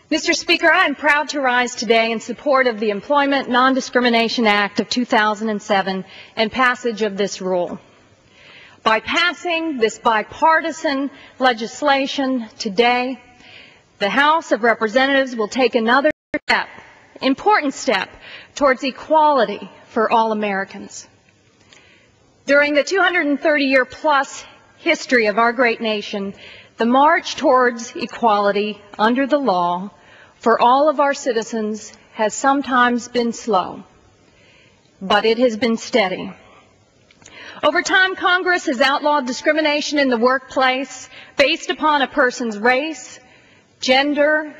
Mr. Speaker, I am proud to rise today in support of the Employment Non-Discrimination Act of 2007 and passage of this rule. By passing this bipartisan legislation today, the House of Representatives will take another step, important step, towards equality for all Americans. During the 230-year-plus history of our great nation, the march towards equality under the law for all of our citizens has sometimes been slow, but it has been steady. Over time, Congress has outlawed discrimination in the workplace based upon a person's race, gender,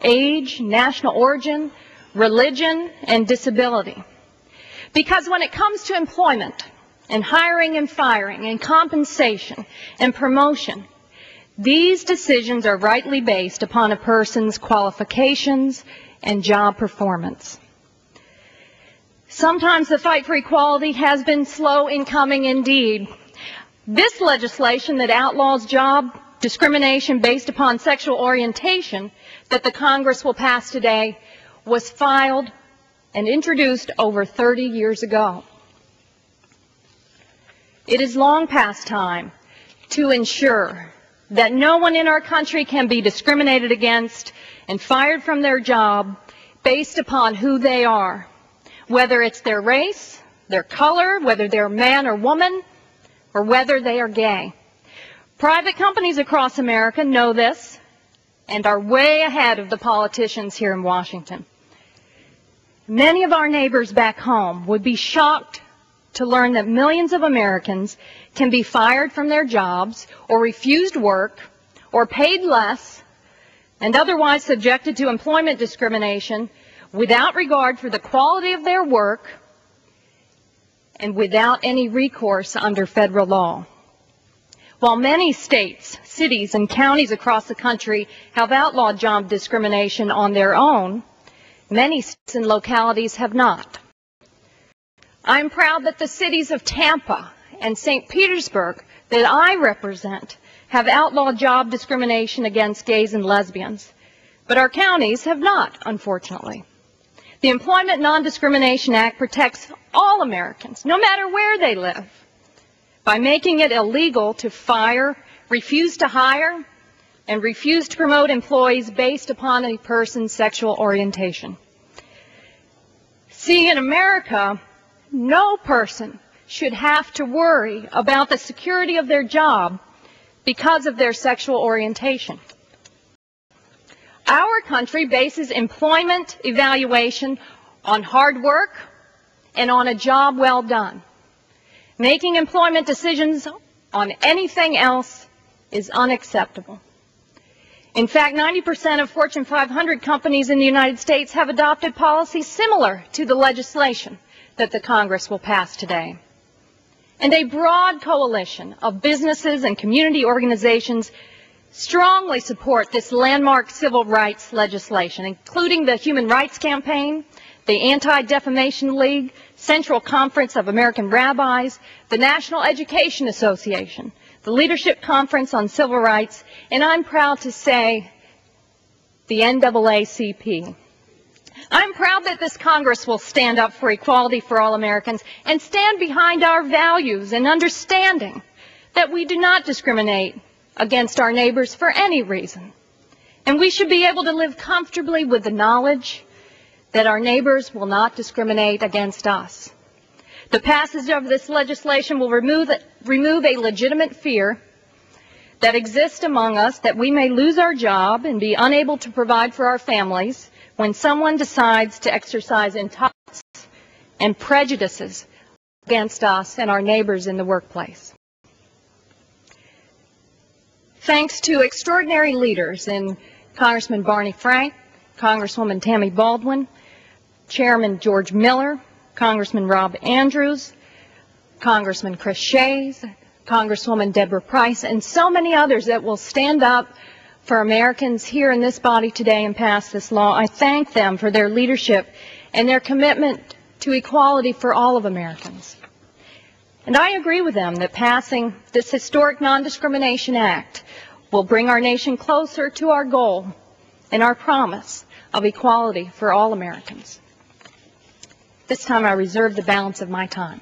age, national origin, religion, and disability. Because when it comes to employment and hiring and firing and compensation and promotion, these decisions are rightly based upon a person's qualifications and job performance. Sometimes the fight for equality has been slow in coming indeed. This legislation that outlaws job discrimination based upon sexual orientation that the Congress will pass today was filed and introduced over 30 years ago. It is long past time to ensure that no one in our country can be discriminated against and fired from their job based upon who they are, whether it's their race, their color, whether they're man or woman, or whether they are gay. Private companies across America know this and are way ahead of the politicians here in Washington. Many of our neighbors back home would be shocked to learn that millions of Americans can be fired from their jobs or refused work or paid less and otherwise subjected to employment discrimination without regard for the quality of their work and without any recourse under federal law. While many states, cities, and counties across the country have outlawed job discrimination on their own, many states and localities have not. I'm proud that the cities of Tampa and St. Petersburg that I represent have outlawed job discrimination against gays and lesbians, but our counties have not, unfortunately. The Employment Non-Discrimination Act protects all Americans, no matter where they live, by making it illegal to fire, refuse to hire, and refuse to promote employees based upon a person's sexual orientation. See, in America, no person should have to worry about the security of their job because of their sexual orientation. Our country bases employment evaluation on hard work and on a job well done. Making employment decisions on anything else is unacceptable. In fact, 90% of Fortune 500 companies in the United States have adopted policies similar to the legislation that the Congress will pass today. And a broad coalition of businesses and community organizations strongly support this landmark civil rights legislation, including the Human Rights Campaign, the Anti-Defamation League, Central Conference of American Rabbis, the National Education Association, the Leadership Conference on Civil Rights, and I'm proud to say the NAACP. I'm proud that this Congress will stand up for equality for all Americans and stand behind our values and understanding that we do not discriminate against our neighbors for any reason. And we should be able to live comfortably with the knowledge that our neighbors will not discriminate against us. The passage of this legislation will remove a legitimate fear that exists among us that we may lose our job and be unable to provide for our families when someone decides to exercise intolerance and prejudices against us and our neighbors in the workplace. Thanks to extraordinary leaders in Congressman Barney Frank, Congresswoman Tammy Baldwin, Chairman George Miller, Congressman Rob Andrews, Congressman Chris Shays, Congresswoman Deborah Price, and so many others that will stand up for Americans here in this body today and pass this law. I thank them for their leadership and their commitment to equality for all of Americans. And I agree with them that passing this historic Non-Discrimination Act will bring our nation closer to our goal in our promise of equality for all Americans. This time I reserve the balance of my time.